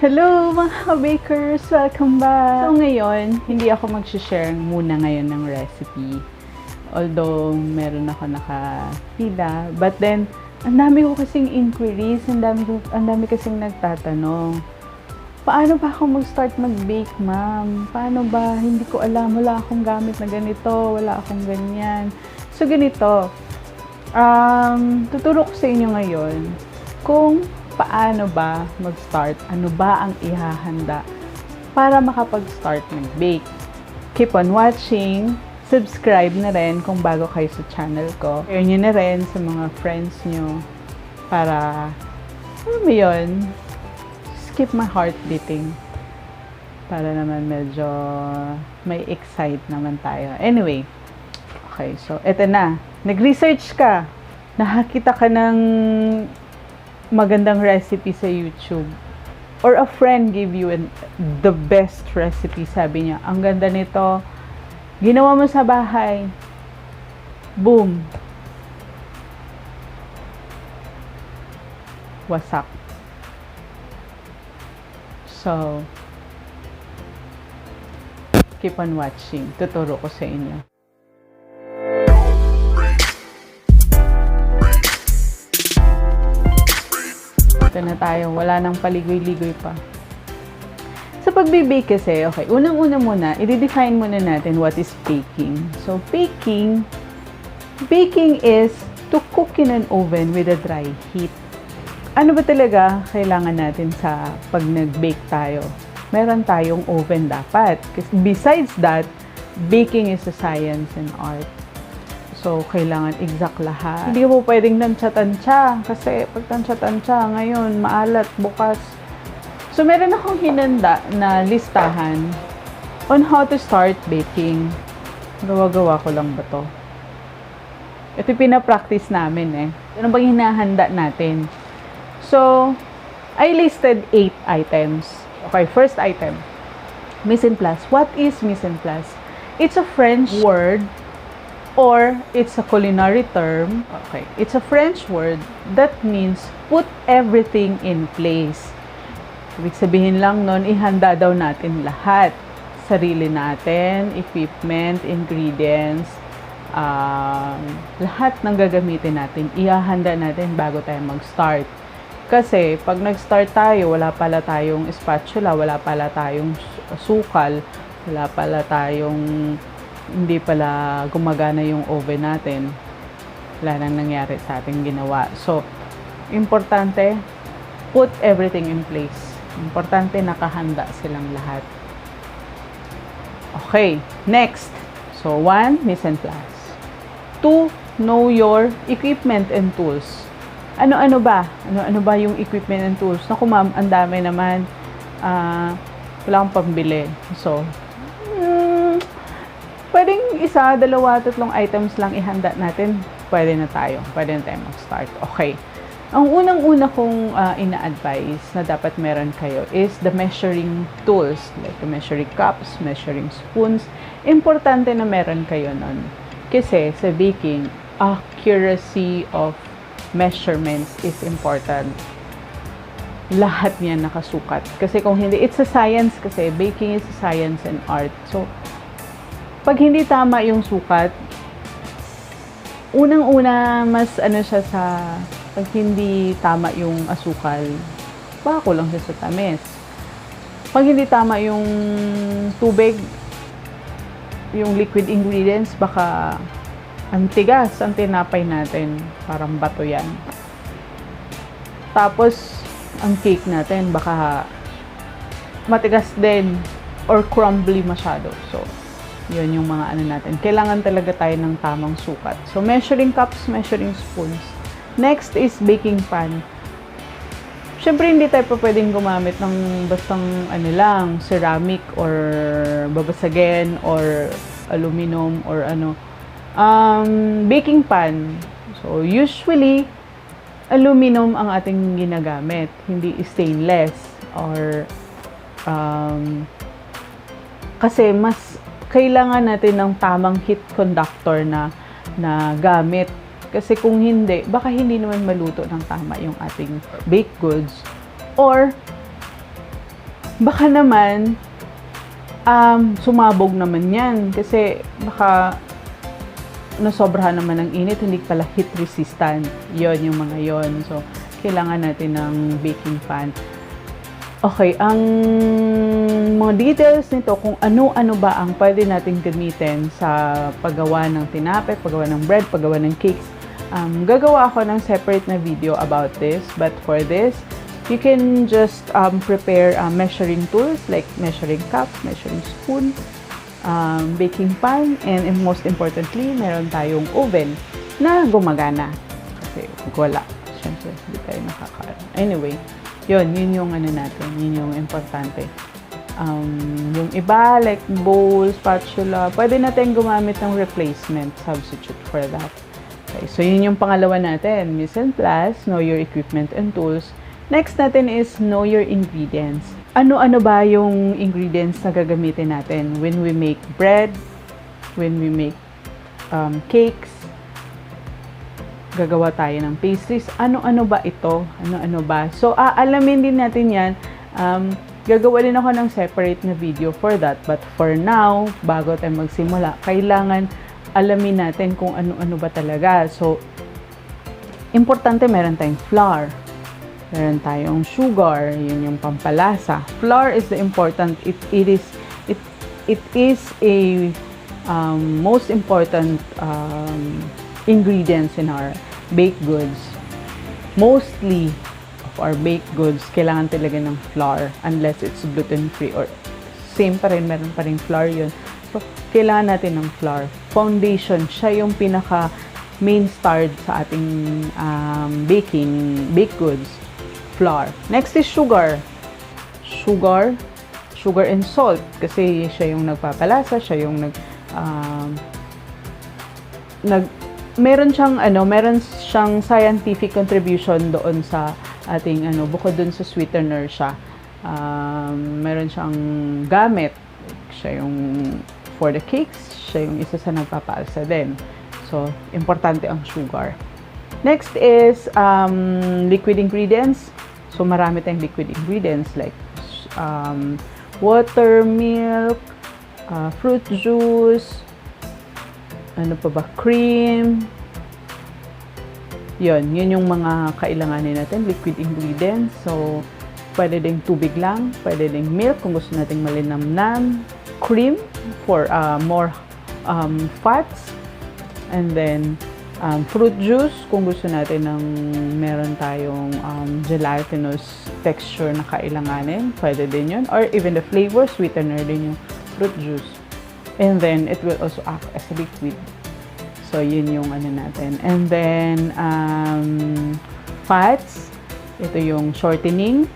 Hello mga ka-bakers! Welcome back! So ngayon, hindi ako mag-share muna ngayon ng recipe. Although, meron ako nakapila. But then, ang dami ko kasing inquiries, ang dami kasing nagtatanong. Paano ba ako mag-start mag-bake, ma'am? Paano ba? Hindi ko alam. Wala akong gamit na ganito. Wala akong ganyan. So, ganito. Tuturo ko sa inyo ngayon kung paano ba mag-start, ano ba ang ihahanda para makapag-start mag-bake. Keep on watching, subscribe na rin kung bago kayo sa channel ko. Share nyo na rin sa mga friends nyo para, alam mo yun, just keep my heart beating. Para naman medyo may excite naman tayo. Anyway, okay, so eto na. Nag-research ka, nakakita ka ng magandang recipe sa YouTube, or a friend give you the best recipe, sabi niya, ang ganda nito, ginawa mo sa bahay, boom, wasak. So, keep on watching, tuturo ko sa inyo. Ito na tayo, wala nang paligoy-ligoy pa. Sa pagbe-bake kasi, okay, unang-una muna, i-define muna natin what is baking. So, baking is to cook in an oven with a dry heat. Ano ba talaga kailangan natin sa pag nag-bake tayo? Meron tayong oven dapat. Kasi besides that, baking is a science and art. So, kailangan exact lahat. Hindi mo pwedeng tansya-tansya kasi pag tansya-tansya ngayon, maalat, bukas. So, meron akong hinanda na listahan on how to start baking. Gawa-gawa ko lang ba to? Ito pinapractice namin eh. Ano bang hinahanda natin? So, I listed 8 items. Okay, first item. Mise en place. What is mise en place? It's a French word or it's a culinary term. Okay, it's a French word that means put everything in place. Ibig sabihin lang nun, ihanda daw natin lahat. Sarili natin, equipment, ingredients, lahat ng gagamitin natin, ihahanda natin bago tayo mag-start. Kasi pag nag-start tayo, wala pala tayong spatula, wala pala tayong sukal, wala pala tayong hindi pala gumagana yung oven natin, wala nang nangyari sa ating ginawa. So, importante, put everything in place. Importante, nakahanda silang lahat. Okay, next. So, 1, mise en place. 2, know your equipment and tools. Ano-ano ba? Ano-ano ba yung equipment and tools? Naku ma'am, ang dami naman. Wala akong pambili. So, pwedeng 1, 2, 3 items lang ihanda natin. Pwede na tayo mag-start. Okay. Ang unang-una kong ina-advise na dapat meron kayo is the measuring tools. Like the measuring cups, measuring spoons. Importante na meron kayo nun. Kasi sa baking, accuracy of measurements is important. Lahat niyan nakasukat. Kasi kung hindi, it's a science kasi. Baking is a science and art. So, pag hindi tama yung sukat, unang-una, mas siya sa, pag hindi tama yung asukal, baka lang siya sa tamis. Pag hindi tama yung tubig, yung liquid ingredients, baka ang tigas ang tinapay natin. Parang bato yan. Tapos, ang cake natin, baka matigas din or crumbly masyado. So, yun yung mga natin. Kailangan talaga tayo ng tamang sukat. So, measuring cups, measuring spoons. Next is baking pan. Siyempre, hindi tayo pa pwedeng gumamit ng bastang lang, ceramic or babasagin or aluminum or baking pan. So, usually, aluminum ang ating ginagamit. Hindi stainless or kasi mas kailangan natin ng tamang heat conductor na gamit. Kasi kung hindi, baka hindi naman maluto ng tama yung ating baked goods. Or, baka naman, sumabog naman yan. Kasi baka nasobrahan naman ng init, hindi pala heat resistant. Yon yung mga yon. So, kailangan natin ng baking pan. Okay, ang mga details nito, kung ano-ano ba ang pwede natin gamitin sa paggawa ng tinapay, paggawa ng bread, paggawa ng cakes, gagawa ako ng separate na video about this. But for this, you can just prepare measuring tools like measuring cup, measuring spoon, baking pan, and most importantly, meron tayong oven na gumagana. Kasi wala, syempre, hindi tayo nakakaano. Anyway, yun yung ano natin, yun yung importante. Yung iba, like bowl, spatula, pwede natin gumamit ng replacement substitute for that. Okay, so yun yung pangalawa natin, mise en place, know your equipment and tools. Next natin is know your ingredients. Ano-ano ba yung ingredients na gagamitin natin when we make bread, when we make cakes, gagawa tayo ng pastries. Ano-ano ba ito? Ano-ano ba? So, alamin din natin yan. Gagawa din ako ng separate na video for that. But for now, bago tayo magsimula, kailangan alamin natin kung ano-ano ba talaga. So, importante meron tayong flour. Meron tayong sugar. Yun yung pampalasa. Flour is the important. It is a most important ingredients in our baked goods. Mostly of our baked goods, kailangan talaga ng flour unless it's gluten-free or same pa rin, meron pa rin flour yun. So, kailangan natin ng flour. Foundation, siya yung pinaka main start sa ating baked goods. Flour. Next is sugar. Sugar and salt kasi siya yung nagpapalasa, siya yung meron siyang scientific contribution doon sa ating bukod doon sa sweetener siya. Meron siyang gamit. Siya yung for the cakes, siya yung isa sa nagpapaalsa din. So, importante ang sugar. Next is liquid ingredients. So, marami tayong liquid ingredients like water, milk, fruit juice, ano pa ba? Cream. Yun yung mga kailanganin natin, liquid ingredients. So, pwede ding tubig lang, pwede ding milk kung gusto nating malinamnam, cream for more fats, and then fruit juice kung gusto natin ng meron tayong gelatinous texture na kailanganin, pwede din yun. Or even the flavor, sweetener din yung fruit juice. And then, it will also act as a liquid. So, yun yung natin. And then, fats. Ito yung shortening.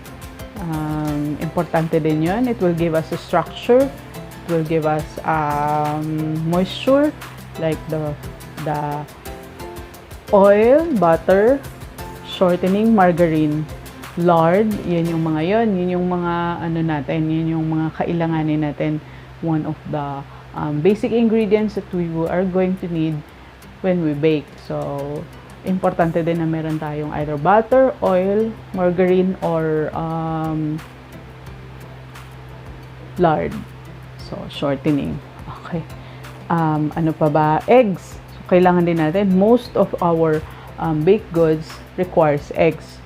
Importante din yun. It will give us a structure. It will give us moisture. Like the oil, butter, shortening, margarine, lard. Yun yung mga yun. Yun yung mga natin. Yun yung mga kailanganin natin. One of the basic ingredients that we are going to need when we bake. So, importante din na meron tayong either butter, oil, margarine, or lard. So, shortening. Okay. Ano pa ba? Eggs. So, kailangan din natin. Most of our baked goods requires eggs.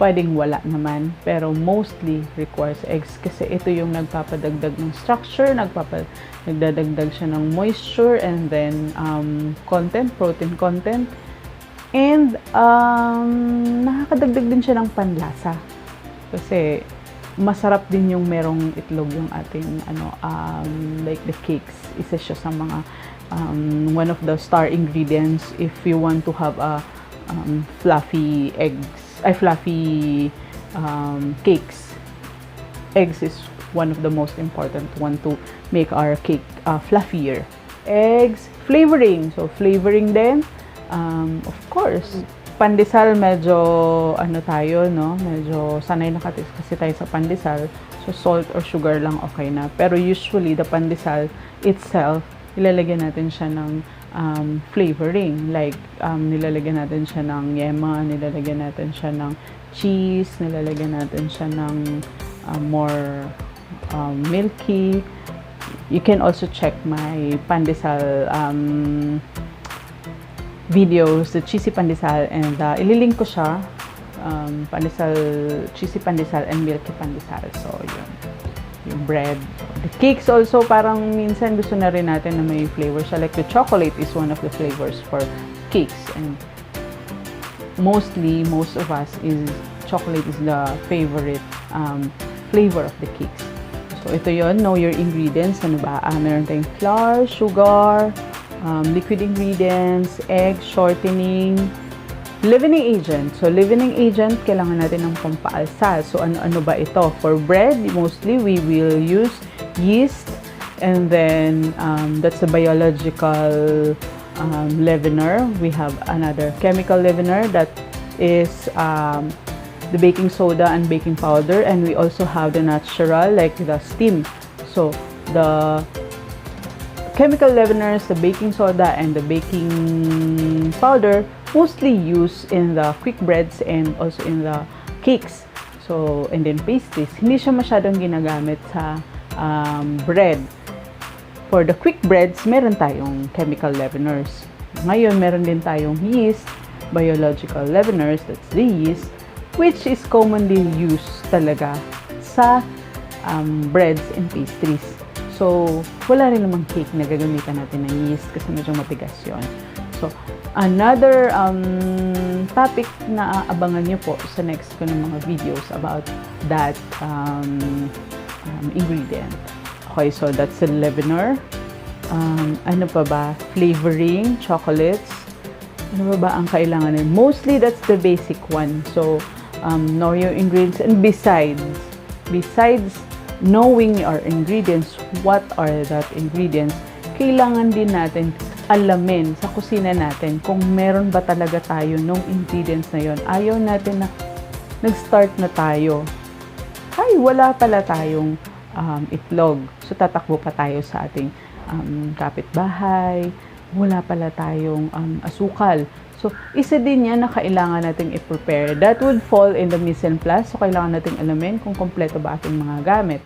Pwedeng wala naman, pero mostly requires eggs kasi ito yung nagpapadagdag ng structure, nagdadagdag siya ng moisture, and then protein content, and nakakadagdag din siya ng panlasa kasi masarap din yung merong itlog yung ating like the cakes. Isa siya sa mga one of the star ingredients if you want to have a fluffy cakes. Eggs is one of the most important one to make our cake fluffier. Eggs, flavoring. So, flavoring din. Of course, pandesal medyo tayo, no? Medyo sanay na kasi tayo sa pandesal. So, salt or sugar lang okay na. Pero usually, the pandesal itself, ilalagyan natin siya ng flavoring. Like, nilalagyan natin siya ng yema, nilalagyan natin siya ng cheese, nilalagyan natin siya ng more milky. You can also check my pandesal videos, the cheesy pandesal, and ililink ko siya, pandesal, cheesy pandesal and milky pandesal. So, yun. Yung bread. The cakes also, parang minsan gusto na rin natin na may flavor siya. Like the chocolate is one of the flavors for cakes. And most of us chocolate is the favorite flavor of the cakes. So, ito yon, know your ingredients. Ano ba? Meron tayong flour, sugar, liquid ingredients, egg, shortening, leavening agent. So, leavening agent, kailangan natin ng pampaalsa. So, ano ba ito? For bread, mostly, we will use yeast. And then, that's a biological leavener. We have another chemical leavener that is the baking soda and baking powder. And we also have the natural, like the steam. So, the chemical leaveners, the baking soda, and the baking powder mostly used in the quick breads and also in the cakes. So, and then pastries. Hindi siya masyadong ginagamit sa bread. For the quick breads, meron tayong chemical leaveners. Ngayon, meron din tayong yeast, biological leaveners, that's the yeast, which is commonly used talaga sa breads and pastries. So, wala rin namang cake na gagamitan natin ng yeast kasi medyo matigas yun. So, another topic na aabangan nyo po sa next ko ng mga videos about that ingredient. Okay, so that's the leavener. Ano pa ba? Flavoring, chocolates. Ano ba ang kailangan nyo? Mostly, that's the basic one. So, know your ingredients. And besides knowing our ingredients, what are that ingredients, kailangan din natin alamin sa kusina natin kung meron ba talaga tayo nung ingredients na yon. Ayaw natin na nag-start na tayo. Ay, wala pala tayong itlog. So, tatakbo pa tayo sa ating kapitbahay. Wala pala tayong asukal. So, isa din yan na kailangan nating i-prepare. That would fall in the mise en place. So, kailangan nating alamin kung kompleto ba ating mga gamit.